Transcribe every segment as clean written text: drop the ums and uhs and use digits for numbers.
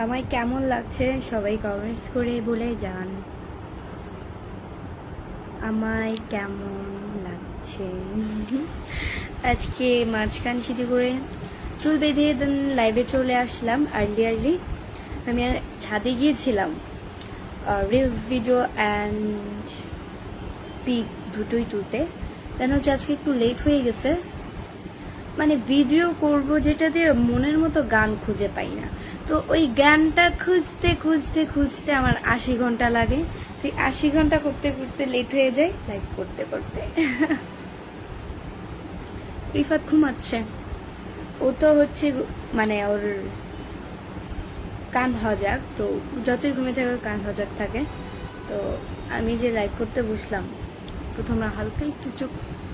আমায় কেমন লাগছে সবাই কমেন্টস করে বলে যান। আমায় কেমন লাগছে। আজকে মাঝখান সিঁথি করে চুল বেঁধে দেন লাইভে চলে আসলাম আর্লি। আমি ছাদে গিয়েছিলাম রিলস ভিডিও অ্যান্ড পিক দুটোই তুলতে। দেন হচ্ছে আজকে একটু লেট হয়ে গেছে। মানে ভিডিও করব যেটা দিয়ে মনের মতো গান খুঁজে পাই না, তো ওই গানটা খুঁজতে খুঁজতে খুঁজতে আমার 80 ঘন্টা লাগে। তো 80 ঘন্টা করতে করতে লেট হয়ে যায় লাইভ করতে করতে। রিফাত ঘুমাচ্ছে, ও তো হচ্ছে মানে ওর কান হজাক, তো যতই ঘুমে থাকে কান হজাক থাকে। তো আমি যে লাইভ করতে বসলাম, প্রথমে হালকা একটু চোখ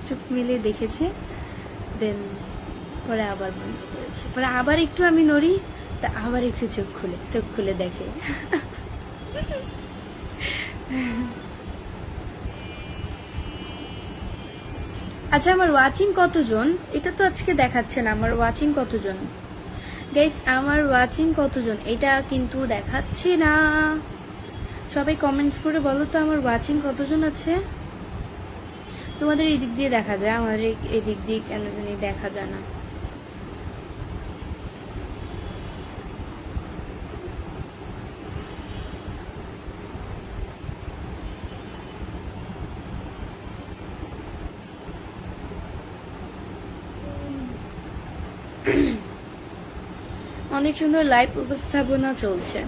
চোখ মিলে দেখেছে, দেন পরে আবার বন্ধ করেছে, পরে আবার একটু আমি নড়ি, তা আবার একটু চোখ খুলে দেখে। আচ্ছা, আমার ওয়াচিং কতজন এটা তো আজকে দেখাচ্ছে না। আমার ওয়াচিং কতজন গাইস, আমার ওয়াচিং কতজন এটা কিন্তু দেখাচ্ছে না। সবাই কমেন্টস করে বলো তো আমার ওয়াচিং কতজন আছে। তোমাদের এই দিক দিয়ে দেখা যায়, আমাদের এই দিক দিয়ে কেন জানি দেখা যায় না। অনেক সুন্দর লাইভ উপস্থাপনা চলছে।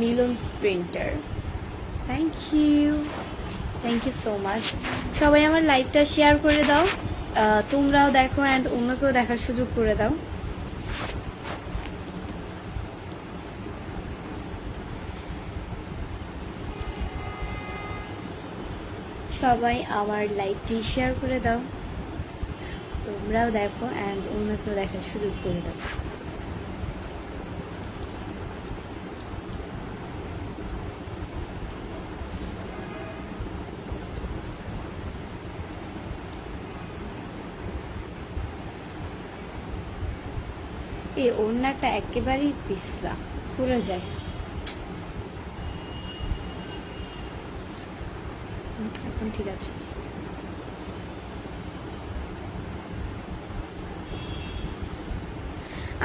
Milan printer, thank you so much. সবাই আমার লাইভটা শেয়ার করে দাও, তোমরাও দেখো অ্যান্ড অন্যকেও দেখার সুযোগ করে দাও। সবাই আমার লাইভটি শেয়ার করে দাও, তোমরাও দেখো অ্যান্ড অন্যকেও দেখার সুযোগ করে দাও। এই ওড়নাটা একেবারেই পিছলা, পুরো যায়। এখন ঠিক আছে।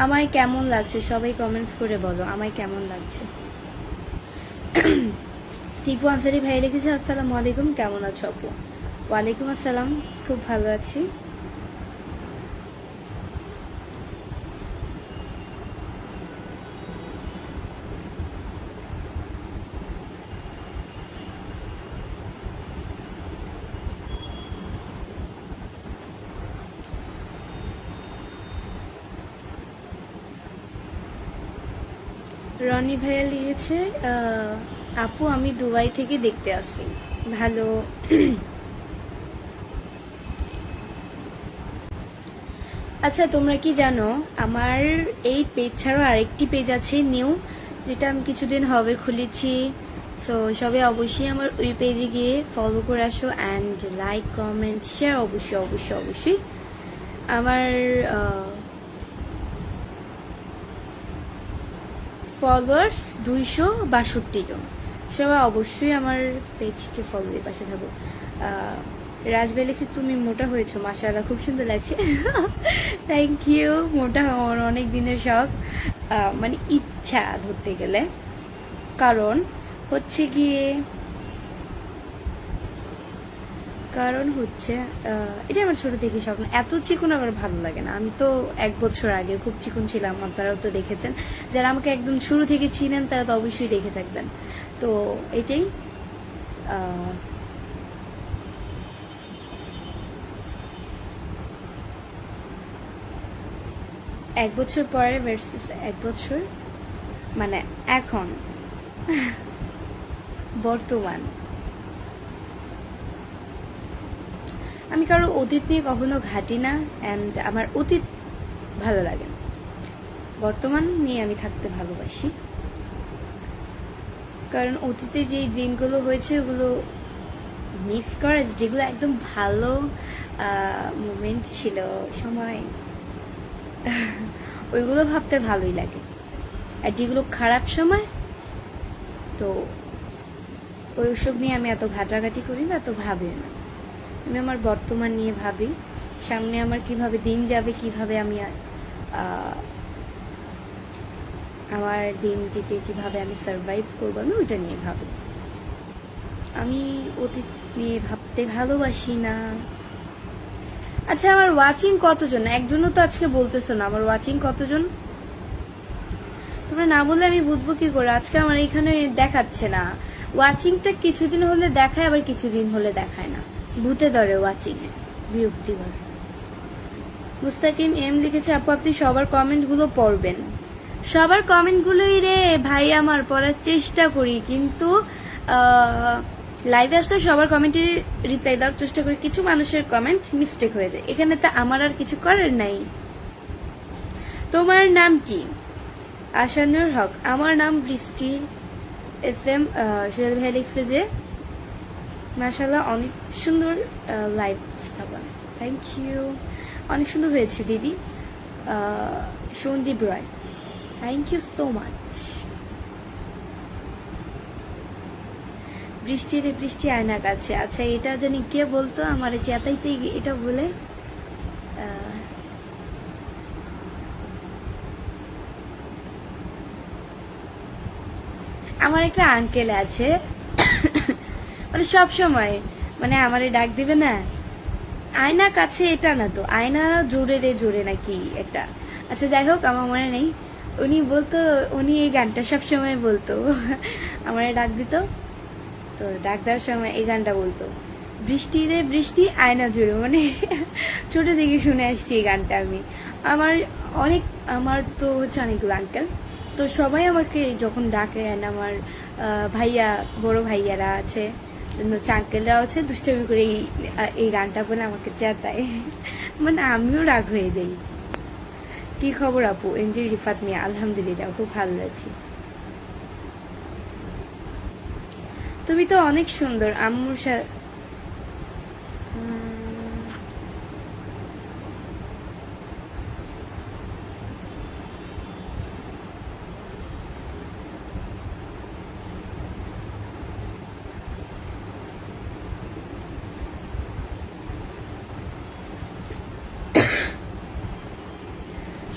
আমায় কেমন লাগছে সবাই কমেন্টস করে বলো, আমায় কেমন লাগছে। টিপু আনসারি ভাই লিখেছে আসসালামু আলাইকুম, কেমন আছো আপু। ওয়ালাইকুম আসসালাম, খুব ভালো আছি। রনি ভাইয়া লিখেছে আপু আমি দুবাই থেকে দেখতে আসি। ভালো। আচ্ছা, তোমরা কি জানো আমার এই পেজ ছাড়াও আরেকটি পেজ আছে নিউ, যেটা আমি কিছুদিন হবে খুলেছি। সো সবাই অবশ্যই আমার ওই পেজে গিয়ে ফলো করে আসো অ্যান্ড লাইক কমেন্ট শেয়ার অবশ্যই। আমার ফলোয়ার্স 262 জন। সবাই অবশ্যই আমার পেজকে ফলো দিয়ে পাশে থাকো। রাজবাই লিখে তুমি মোটা হয়েছো, মাশাআল্লাহ খুব সুন্দর লাগছে। Thank you. মোটা হওয়ার অনেক দিনের শখ, মানে ইচ্ছা ধরতে গেলে। কারণ হচ্ছে এটা আমার ছোট থেকে স্বপ্ন। এত চিকন আমার ভালো লাগে না। আমি তো 1 বছর আগে খুব চিকন ছিলাম, আপনারাও তো দেখেছেন। যারা আমাকে একদম শুরু থেকে চিনেন তারা তো অবশ্যই দেখে থাকবেন। তো এটাই এক বছর পরে ভার্সেস 1 বছর, মানে এখন বর্তমান। আমি কারো অতীত নিয়ে কখনো ঘাটি না, অ্যান্ড আমার অতীত ভালো লাগে না। বর্তমান নিয়ে আমি থাকতে ভালোবাসি, কারণ অতীতে যেই দিনগুলো হয়েছে ওগুলো মিস করা, যেগুলো একদম ভালো মোমেন্ট ছিল, সময়, ওইগুলো ভাবতে ভালোই লাগে। আর যেগুলো খারাপ সময়, তো ওইসব নিয়ে আমি এত ঘাটাঘাটি করি না, তো ভাবি না। আমি আমার বর্তমান নিয়ে ভাবি, সামনে আমার কিভাবে দিন যাবে, কিভাবে আমি আমার দিনটিকে কিভাবে আমি সারভাইভ করবো, আমি ওইটা নিয়ে ভাবি। আমি অতীত নিয়ে ভাবতে ভালোবাসি না। আচ্ছা, আমার ওয়াচিং কতজন? একজনও তো আজকে বলতেছো না আমার ওয়াচিং কতজন। তোমরা না বললে আমি বুঝবো কি করে? আজকে আমার এখানে দেখাচ্ছে না ওয়াচিংটা, কিছুদিন হলে দেখায় আবার কিছুদিন হলে দেখায় না, ভূতে ধরে ওয়াচিং এ, বিরক্তি ধরে। মুস্তাকিম এম লিখেছে, আপু আপনি সবার কমেন্ট গুলো পড়বেন। সবার কমেন্ট গুলোই রে ভাই আমার পড়ার চেষ্টা করি, কিন্তু লাইভে আসলে সবার কমেন্টের রিপ্লাই দেওয়ার চেষ্টা করি। কিছু মানুষের কমেন্ট মিস্টেক হয়ে যায়, এখানে তো আমার আর কিছু করার নাই। তোমার নাম কি? আশানুর হক। আমার নাম বৃষ্টি। এস এম সোহেল ভাই লিখছে যে মাশাআল্লাহ অনেক সুন্দর লাইভ স্থাপনা, থ্যাংক ইউ, অনেক সুন্দর হয়েছে দিদি। সঞ্জীব রয়, থ্যাংক ইউ সো মাচ। বৃষ্টি রে বৃষ্টি আয়না কাছে। আচ্ছা, এটা জানি কে বলতো আমার চেতাইতে এটা বলে। আমার একটা আঙ্কেল আছে, মানে সব সময় মানে আমারে ডাক দিবে না, আয়না কাছে এটা না তো, আয়না জোরে রে জোরে নাকি একটা। আচ্ছা যাই হোক, আমার মনে নেই। উনি বলতো, উনি এই গানটা সব সময় বলতো, আমারে ডাক দিত, তো ডাক দেওয়ার সময় এই গানটা বলতো, বৃষ্টি রে বৃষ্টি আয়না জোরে। মানে ছোট থেকে শুনে আসছি এই গানটা আমি। আমার তো হচ্ছে অনেকগুলো আঙ্কেল, তো সবাই আমাকে যখন ডাকে, আমার ভাইয়া, বড় ভাইয়ারা আছে, আঙ্কেলরাও আছে, দুষ্টামি করে এই গানটা বলে আমাকে চেতায়, মানে আমিও রাগ হয়ে যাই। কি খবর আপু? এমজি রিফাত মিয়া, আলহামদুলিল্লাহ খুব ভালো আছি। তুমি তো অনেক সুন্দর। আম্মুর সাথে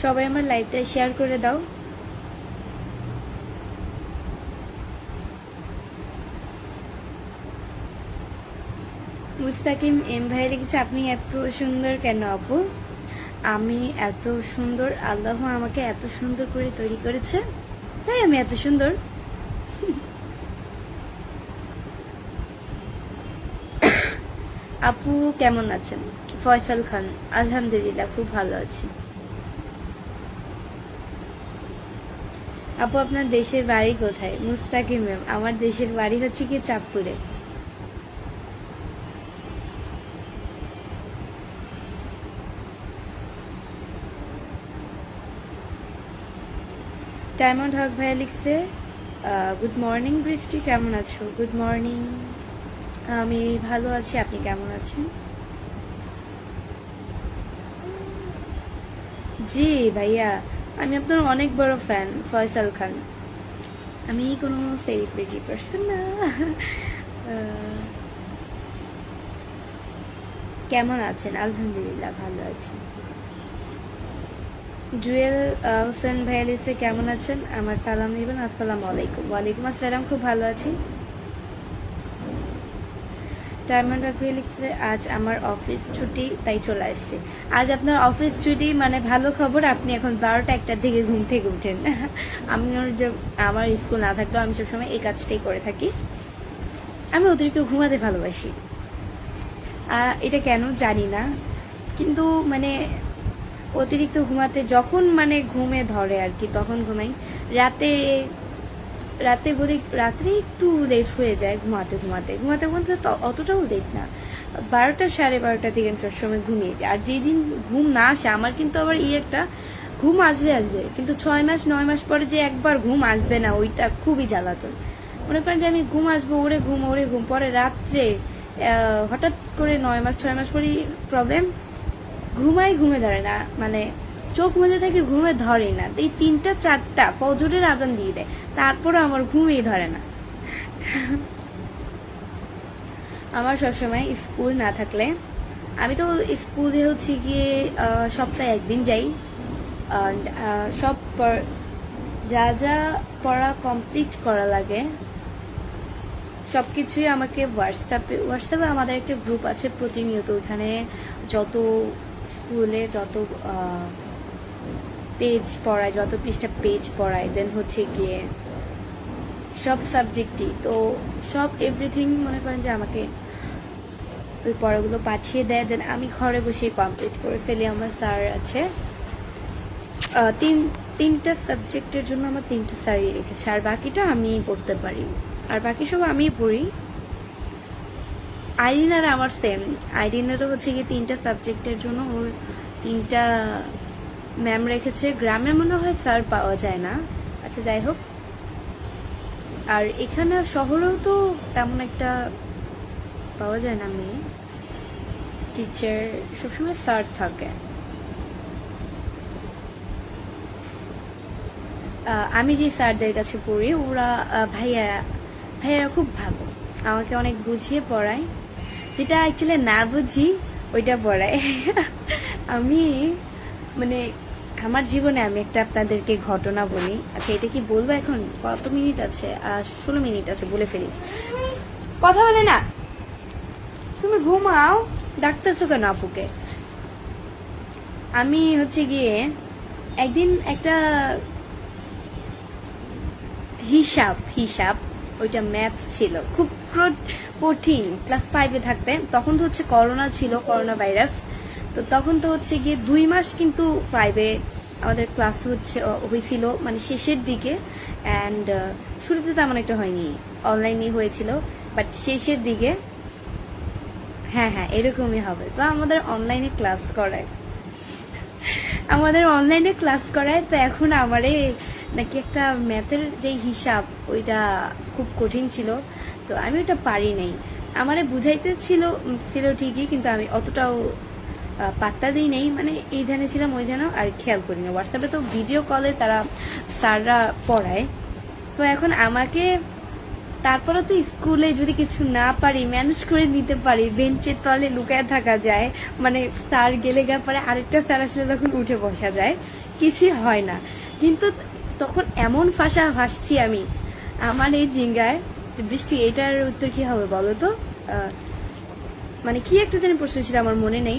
সবাই আমার লাইভটা শেয়ার করে দাও। মুস্তাকিম এম ভাই লিখেছে, আপনি এত সুন্দর কেন আপু? আমি এত সুন্দর, আল্লাহ আমাকে এত সুন্দর করে তৈরি করেছে, তাই আমি এত সুন্দর। আপু কেমন আছেন? ফয়সাল খান, আলহামদুলিল্লাহ খুব ভালো আছি। আপু আপনার দেশের বাড়ি কোথায়? মুস্তাকিম ম্যাম, আমার দেশের বাড়ি হচ্ছে কি চাঁদপুরে। ডায়মন্ড হক ভাইয়া লিখছে, গুড মর্নিং বৃষ্টি, কেমন আছো? গুড মর্নিং, আমি ভালো আছি, আপনি কেমন আছেন? জি ভাইয়া, আমি আপনার অনেক বড় ফ্যান ফয়সাল খান। আমি কোনো সেলিব্রিটি পারসন না। কেমন আছেন? আলহামদুলিল্লাহ ভালো আছি। জুয়েল হোসেন ভাইয়া লিখছে, কেমন আছেন? আমার সালাম নেবেন। আসসালামু আলাইকুম। ওয়ালাইকুম আসসালাম, খুব ভালো আছি। ডায়মন্ড ভাইয়া লিখছে, আজ আমার অফিস ছুটি তাই চলে আসছে। আজ আপনার অফিস ছুটি, মানে ভালো খবর, আপনি এখন 12টা-1টার দিকে ঘুম থেকে উঠেন। আমার স্কুল না থাকলেও আমি সবসময় এই কাজটাই করে থাকি। আমি অতিরিক্ত ঘুমাতে ভালোবাসি, এটা কেন জানি না, কিন্তু মানে অতিরিক্ত ঘুমাতে যখন মানে ঘুমে ধরে আর কি, তখন ঘুমাই। রাতে বলি রাত্রে একটু লেট হয়ে যায় ঘুমাতে ঘুমাতে অতটাও লেট না, 12টা 12:30 দিকে আমি সবসময় ঘুমিয়ে যাই। আর যেদিন ঘুম না আসে আমার, কিন্তু আবার একটা ঘুম আসবে, কিন্তু 6 মাস 9 মাস পরে যে একবার ঘুম আসবে না, ওইটা খুবই জ্বালাতন। মনে করেন যে আমি ঘুম আসবো, ওরে ঘুম, পরে রাত্রে হঠাৎ করে 9 মাস 6 মাস পরই প্রবলেম, ঘুমে ধরে না, মানে চোখ মুজে থেকে ঘুমে ধরে না, এই 3টা 4টা ফজরের আজান দিয়ে দেয়, তারপরে আমার ঘুমিয়ে ধরে না। আমার সবসময় স্কুল না থাকলে, আমি তো স্কুলে হচ্ছে গিয়ে সপ্তাহে একদিন যাই, সব যা যা পড়া কমপ্লিট করা লাগে সব কিছুই আমাকে হোয়াটসঅ্যাপে আমাদের একটা গ্রুপ আছে প্রতিনিয়ত, ওইখানে যত স্কুলে যত পেজ পড়ায়, যত পৃষ্ঠা পেজ পড়ায়, দেন হচ্ছে গিয়ে সব সাবজেক্টই, তো সব এভরিথিং মনে করেন যে আমাকে ওই পড়াগুলো পাঠিয়ে দেয়, দেন আমি ঘরে বসে কমপ্লিট করে ফেলি। আমার স্যার আছে তিনটা সাবজেক্টের জন্য আমার 3টা স্যারই রেখেছে, আর বাকিটা আমি পড়তে পারি, আর বাকি সব আমিই পড়ি। আইডিনার আমার সেম, আইডিনারও হচ্ছে গিয়ে 3টা সাবজেক্টের জন্য ওর 3টা ম্যাম রেখেছে। গ্রামে মনে হয় স্যার পাওয়া যায় না, আচ্ছা যাই হোক। আর এখানে শহরেও তো তেমন একটা পাওয়া যায় না, মেয়ে টিচার সবসময় স্যার থাকে। আমি যে স্যারদের কাছে পড়ি ওরা ভাইয়ারা খুব ভালো, আমাকে অনেক বুঝিয়ে পড়ায়, যেটা অ্যাকচুয়ালি না বুঝি ওইটা পড়ায়। আমি মানে আমার জীবনে আমি একটা আপনাদেরকে ঘটনা বলি। আচ্ছা এটা কি বলবো এখন? কত মিনিট আছে? 16 মিনিট আছে, বলে ফেলি। কথা বলে না, তুমি ঘুমাও, ডাকতেছো কেন আপুকে? আমি হচ্ছে গিয়ে একদিন একটা হিসাব ওইটা ম্যাথ ছিল, খুব কঠিন, ক্লাস 5-এ থাকতে। তখন তো হচ্ছে করোনা ছিল, করোনা ভাইরাস, তো তখন তো হচ্ছে গিয়ে 2 মাস কিন্তু 5-এ আমাদের ক্লাস হয়েছিল, মানে শেষের দিকে। অ্যান্ড শুরুতে তেমন একটা হয়নি, অনলাইনে হয়েছিল, বাট শেষের দিকে হ্যাঁ এরকমই হবে। তো আমাদের অনলাইনে ক্লাস করায়, তো এখন আমারে নাকি একটা ম্যাথের যে হিসাব ওইটা খুব কঠিন ছিল, তো আমি ওটা পারি নাই। আমারে বুঝাইতে ছিল ঠিকই, কিন্তু আমি অতটাও পাত্তা দিই নাই, মানে এই ধ্যানে ছিলাম ওই ধ্যানেও আর খেয়াল করি না। হোয়াটসঅ্যাপে তো ভিডিও কলে তারা স্যাররা পড়ায়, তো এখন আমাকে তারপরে তো স্কুলে যদি কিছু না পারি, ম্যানেজ করে নিতে পারি, বেঞ্চের তলে লুকায় থাকা যায়, মানে স্যার গেলে পরে আরেকটা স্যার আসলে তখন উঠে বসা যায়, কিছুই হয় না। কিন্তু তখন এমন ভাসছি আমি, আমার এই জিঙ্গায়। বৃষ্টি, এটার উত্তর কি হবে বলো তো? মানে কি একটা জানি প্রশ্ন ছিল, আমার মনে নেই,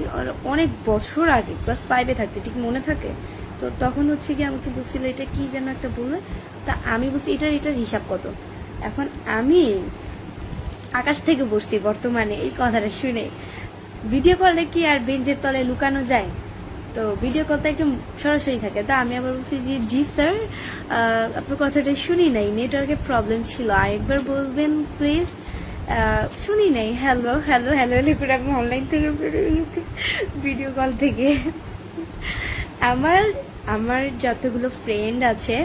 অনেক বছর আগে ক্লাস 5-এ থাকতে, ঠিক মনে থাকে। তো তখন হচ্ছে কি আমাকে বলছিল এটা কি যেন একটা বললে, তা আমি বলছি এটার হিসাব কত। এখন আমি আকাশ থেকে বসছি বর্তমানে এই কথাটা শুনে। ভিডিও কলে কি আর বেঞ্চের তলে লুকানো যায়? তো ভিডিও কলটা একটু সরাসরি থাকে। তো আমি আবার বলছি যে জি স্যার, আপনার কথাটা শুনি নাই, নেটওয়ার্কের প্রবলেম ছিল, আরেকবার বলবেন প্লিজ। শুনি নাই, হ্যালো হ্যালো হ্যালো লিখে আমি অনলাইন থেকে ভিডিও কল থেকে। আমার যতগুলো ফ্রেন্ড আছে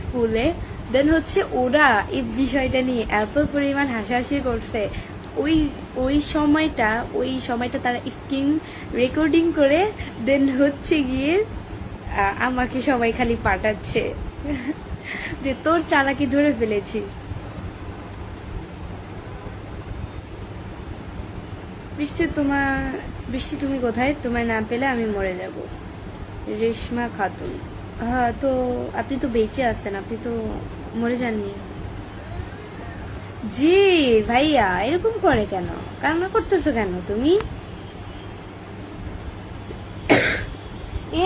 স্কুলে, দেন হচ্ছে ওরা এই বিষয়টা নিয়ে এত পরিমাণ হাসাহাসি করছে। ওই সময়টা তারা স্ক্রিন রেকর্ডিং করে দেন হচ্ছে গিয়ে আমাকে সবাই খালি পাঠাচ্ছে যে তোর চালাকি ধরে ফেলেছি। বৃষ্টি তুমি কোথায়? তোমায় না পেলে আমি মরে যাব। রেশমা খাতুন, হ্যাঁ তো আপনি তো বেঁচে আছেন, আপনি তো মরে যাননি। জি ভাইয়া, এরকম করে কেন? কান্না করতেছো কেন তুমি?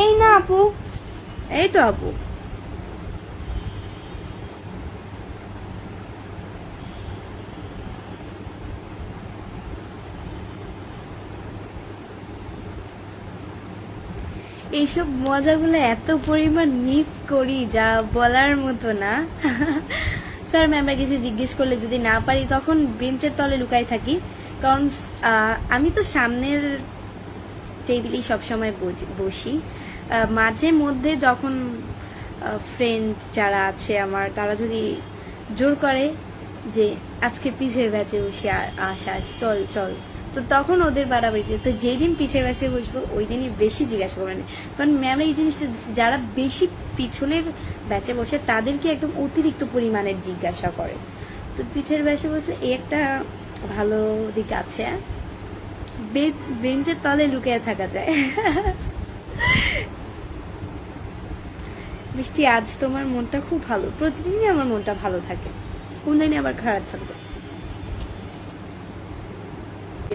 এই না আপু, এই তো আপু। এইসব মজাগুলো এত পরিমাণ মিস করি যা বলার মতো না। স্যার ম্যামরা কিছু জিজ্ঞেস করলে যদি না পারি তখন বেঞ্চের তলে লুকাই থাকি, কারণ আমি তো সামনের টেবিলেই সবসময় বসি। মাঝে মধ্যে যখন ফ্রেন্ড যারা আছে আমার, তারা যদি জোর করে যে আজকে পিছের ব্যাচে বসি, আস চল চল, তো তখন ওদের বাড়াবাড়িতে, তো যেদিন পিছের ব্যাচে বসবো ওই দিনই বেশি জিজ্ঞাসা করবেন, কারণ ম্যাম এই জিনিসটা যারা বেশি পিছনের ব্যাচে বসে তাদেরকে একদম অতিরিক্ত পরিমাণের জিজ্ঞাসা করে। তো পিছের ব্যাচে বসে এই একটা ভালো দিক আছে, বেঞ্চের তলে লুকিয়ে থাকা যায়। মিষ্টি, আজ তোমার মনটা খুব ভালো। প্রতিদিনই আমার মনটা ভালো থাকে, কোন দিনই আবার খারাপ থাকবে।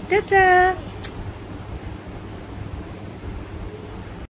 টাটা।